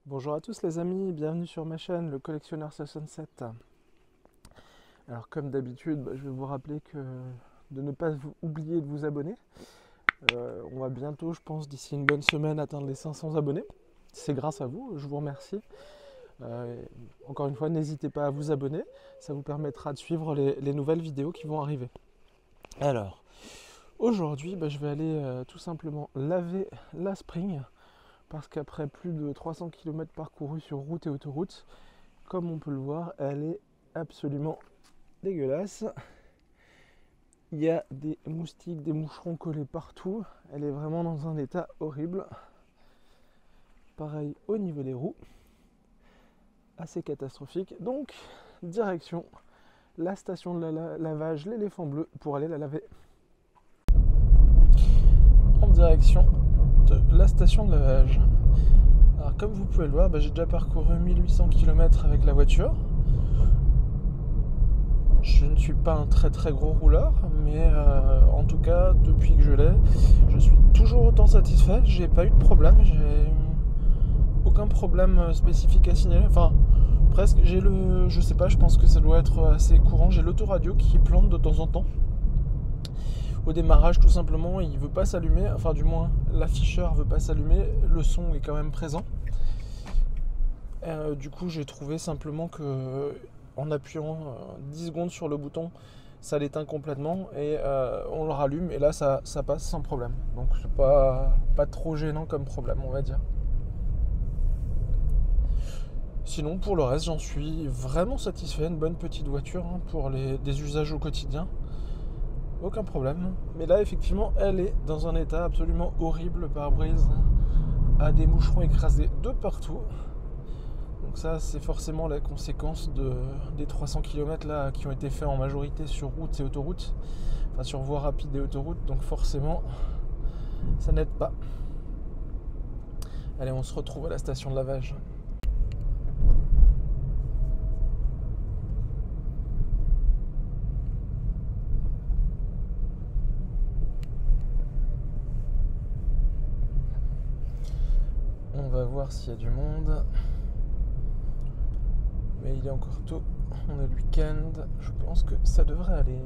Bonjour à tous les amis, bienvenue sur ma chaîne, le collectionneur 67. Alors comme d'habitude, je vais vous rappeler de ne pas oublier de vous abonner. On va bientôt, je pense, d'ici une bonne semaine, atteindre les 500 abonnés. C'est grâce à vous, je vous remercie. Encore une fois, n'hésitez pas à vous abonner, ça vous permettra de suivre les nouvelles vidéos qui vont arriver. Alors, aujourd'hui, je vais aller tout simplement laver la Spring. Parce qu'après plus de 300 km parcourus sur route et autoroute, comme on peut le voir, elle est absolument dégueulasse. Il y a des moustiques, des moucherons collés partout. Elle est vraiment dans un état horrible. Pareil au niveau des roues. Assez catastrophique. Donc, direction la station de lavage, l'éléphant bleu, pour aller la laver. En direction de la station de lavage. Alors comme vous pouvez le voir, j'ai déjà parcouru 1800 km avec la voiture. Je ne suis pas un très très gros rouleur, mais en tout cas, depuis que je l'ai, je suis toujours autant satisfait. J'ai pas eu de problème, j'ai aucun problème spécifique à signaler. Enfin, presque, je sais pas, je pense que ça doit être assez courant. J'ai l'autoradio qui plante de temps en temps. Au démarrage, tout simplement, il veut pas s'allumer. Enfin, du moins, l'afficheur veut pas s'allumer. Le son est quand même présent. Du coup, j'ai trouvé simplement que en appuyant 10 secondes sur le bouton, ça l'éteint complètement et on le rallume et là ça passe sans problème. Donc c'est pas trop gênant comme problème, on va dire. Sinon pour le reste, j'en suis vraiment satisfait. Une bonne petite voiture pour des usages au quotidien. Aucun problème. Mais là effectivement, elle est dans un état absolument horrible. Le pare-brise a des moucherons écrasés de partout. Donc ça, c'est forcément la conséquence des 300 km là, qui ont été faits en majorité sur route et autoroute. Enfin, sur voie rapide et autoroute. Donc forcément, ça n'aide pas. Allez, on se retrouve à la station de lavage. On va voir s'il y a du monde. Mais il est encore tôt, on est le week-end, je pense que ça devrait aller.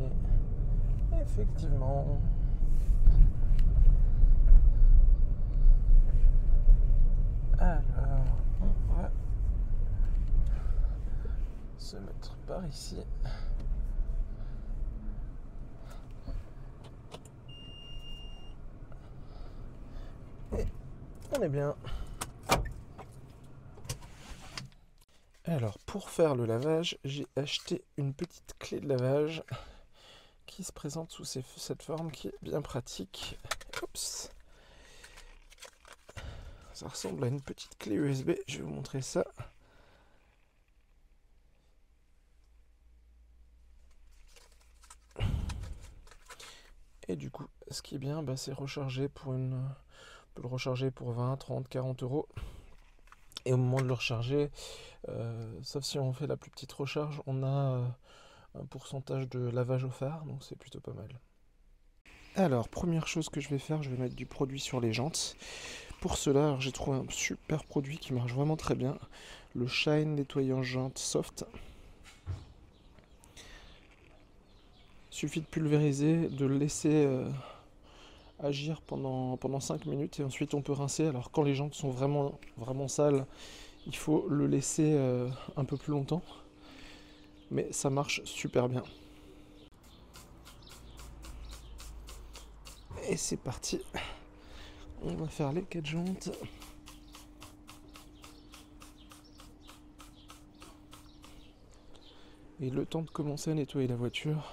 Effectivement. Alors, on va se mettre par ici. Et on est bien. Alors pour faire le lavage, j'ai acheté une petite clé de lavage qui se présente sous cette forme qui est bien pratique. Oups. Ça ressemble à une petite clé USB, je vais vous montrer ça. Et du coup, ce qui est bien, c'est recharger on peut le recharger pour 20, 30, 40 euros. Et au moment de le recharger, sauf si on fait la plus petite recharge, on a un pourcentage de lavage offert, donc c'est plutôt pas mal. Alors, première chose que je vais faire, je vais mettre du produit sur les jantes. Pour cela, j'ai trouvé un super produit qui marche vraiment très bien, le Shine nettoyant jantes soft. Il suffit de pulvériser, de le laisser agir pendant 5 minutes et ensuite on peut rincer. Alors quand les jantes sont vraiment, vraiment sales, il faut le laisser un peu plus longtemps. Mais ça marche super bien. Et c'est parti. On va faire les 4 jantes. Et le temps de commencer à nettoyer la voiture,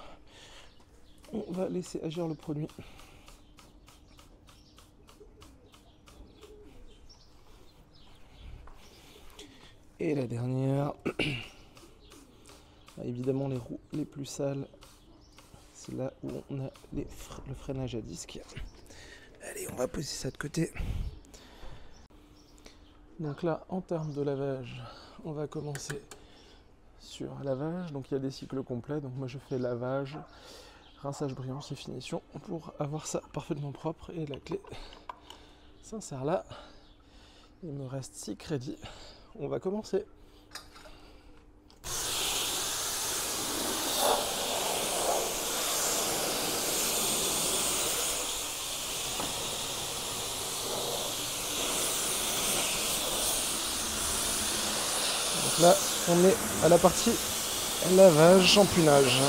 on va laisser agir le produit. Et la dernière, évidemment les roues les plus sales, c'est là où on a le freinage à disque. Allez, on va poser ça de côté. Donc là, en termes de lavage, on va commencer sur lavage. Donc il y a des cycles complets. Donc moi je fais lavage, rinçage, brillance et finition pour avoir ça parfaitement propre. Et la clé s'insère là. Il me reste 6 crédits on va commencer. Donc là, on est à la partie lavage, champunage.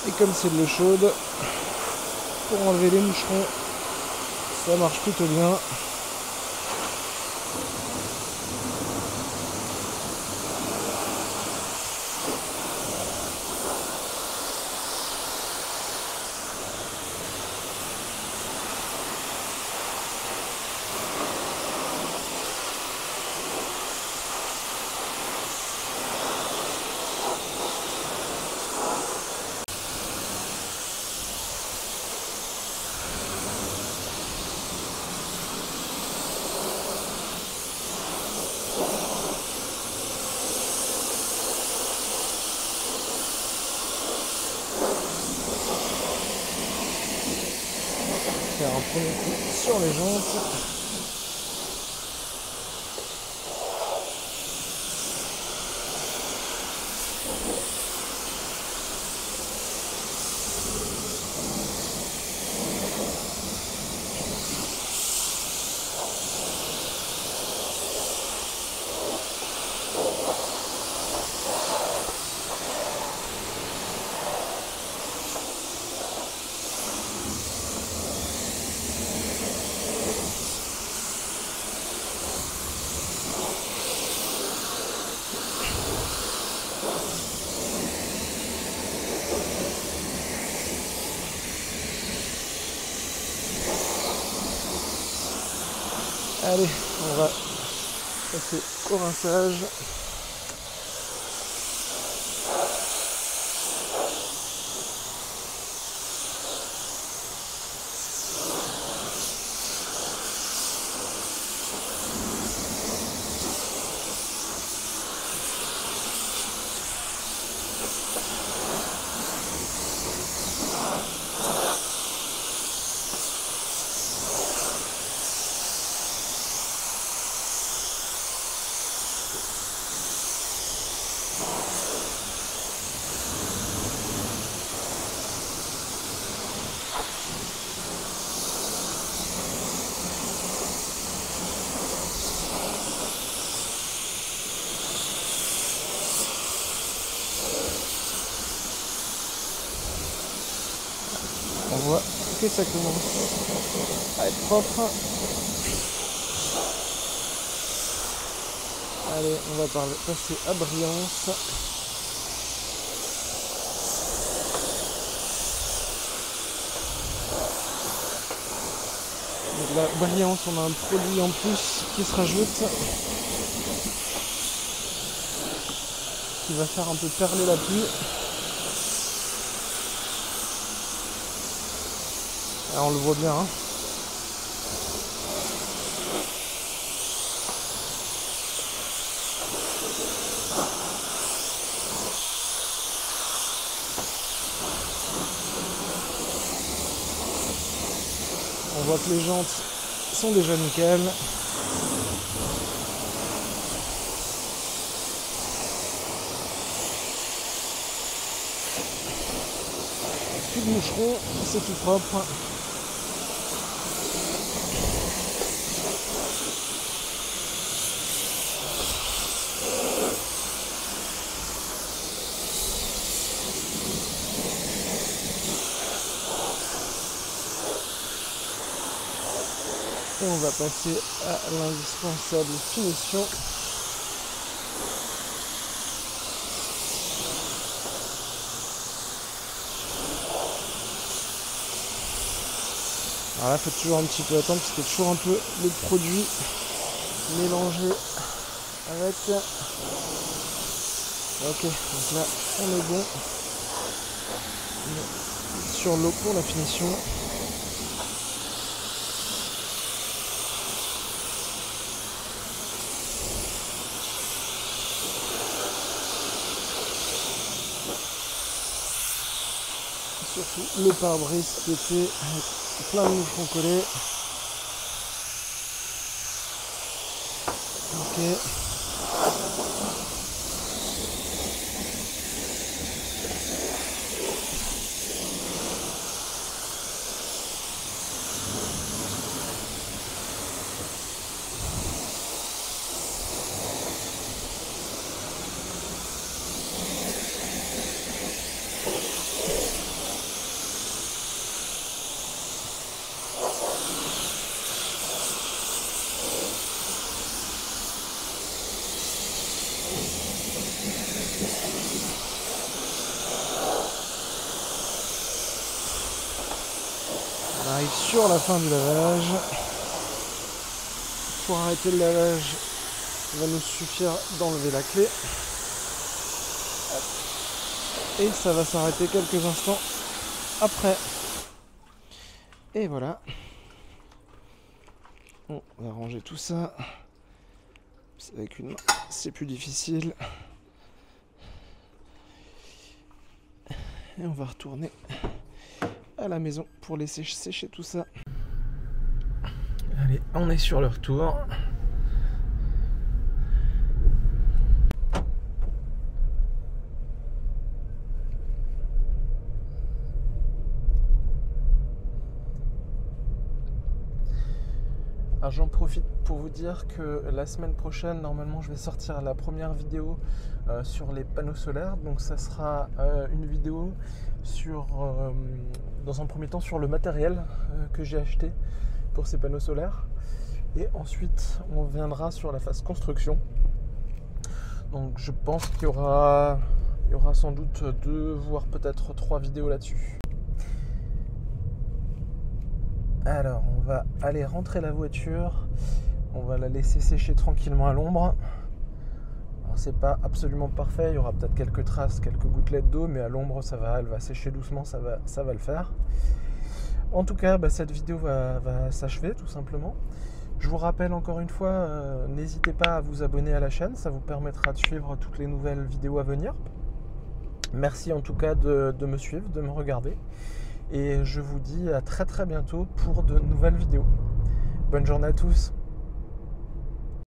Et comme c'est de l'eau chaude, pour enlever les moucherons, ça marche plutôt bien. Faire un premier coup sur les jantes. Allez, on va passer au rinçage. On voit que ça commence à être propre. Allez, on va passer à brillance. Donc la brillance, on a un produit en plus qui se rajoute, qui va faire un peu perler la pluie. Alors on le voit bien, hein. On voit que les jantes sont déjà nickel. Plus de moucherons, c'est tout propre. Et on va passer à l'indispensable finition. Alors là, il faut toujours un petit peu attendre parce qu'il y a toujours un peu de produit mélanger avec. Ok, donc là on est bon. On est sur l'eau pour la finition. Surtout le pare-brise qui était avec plein de moucherons collés. Ok. On arrive sur la fin du lavage. Pour arrêter le lavage, il va nous suffire d'enlever la clé. Et ça va s'arrêter quelques instants après. Et voilà. On va ranger tout ça. Avec une main, c'est plus difficile. Et on va retourner à la maison pour laisser sécher tout ça. Allez, on est sur le retour. Alors j'en profite pour vous dire que la semaine prochaine, normalement, je vais sortir la première vidéo sur les panneaux solaires. Donc ça sera une vidéo sur, dans un premier temps, sur le matériel que j'ai acheté pour ces panneaux solaires. Et ensuite, on viendra sur la phase construction. Donc je pense qu'il y aura sans doute 2, voire peut-être 3 vidéos là-dessus. Alors, on va aller rentrer la voiture. On va la laisser sécher tranquillement à l'ombre. Alors, c'est pas absolument parfait. Il y aura peut-être quelques traces, quelques gouttelettes d'eau, mais à l'ombre, ça va. Elle va sécher doucement, ça va le faire. En tout cas, cette vidéo va s'achever, tout simplement. Je vous rappelle encore une fois, n'hésitez pas à vous abonner à la chaîne. Ça vous permettra de suivre toutes les nouvelles vidéos à venir. Merci en tout cas de me suivre, de me regarder. Et je vous dis à très bientôt pour de nouvelles vidéos. Bonne journée à tous.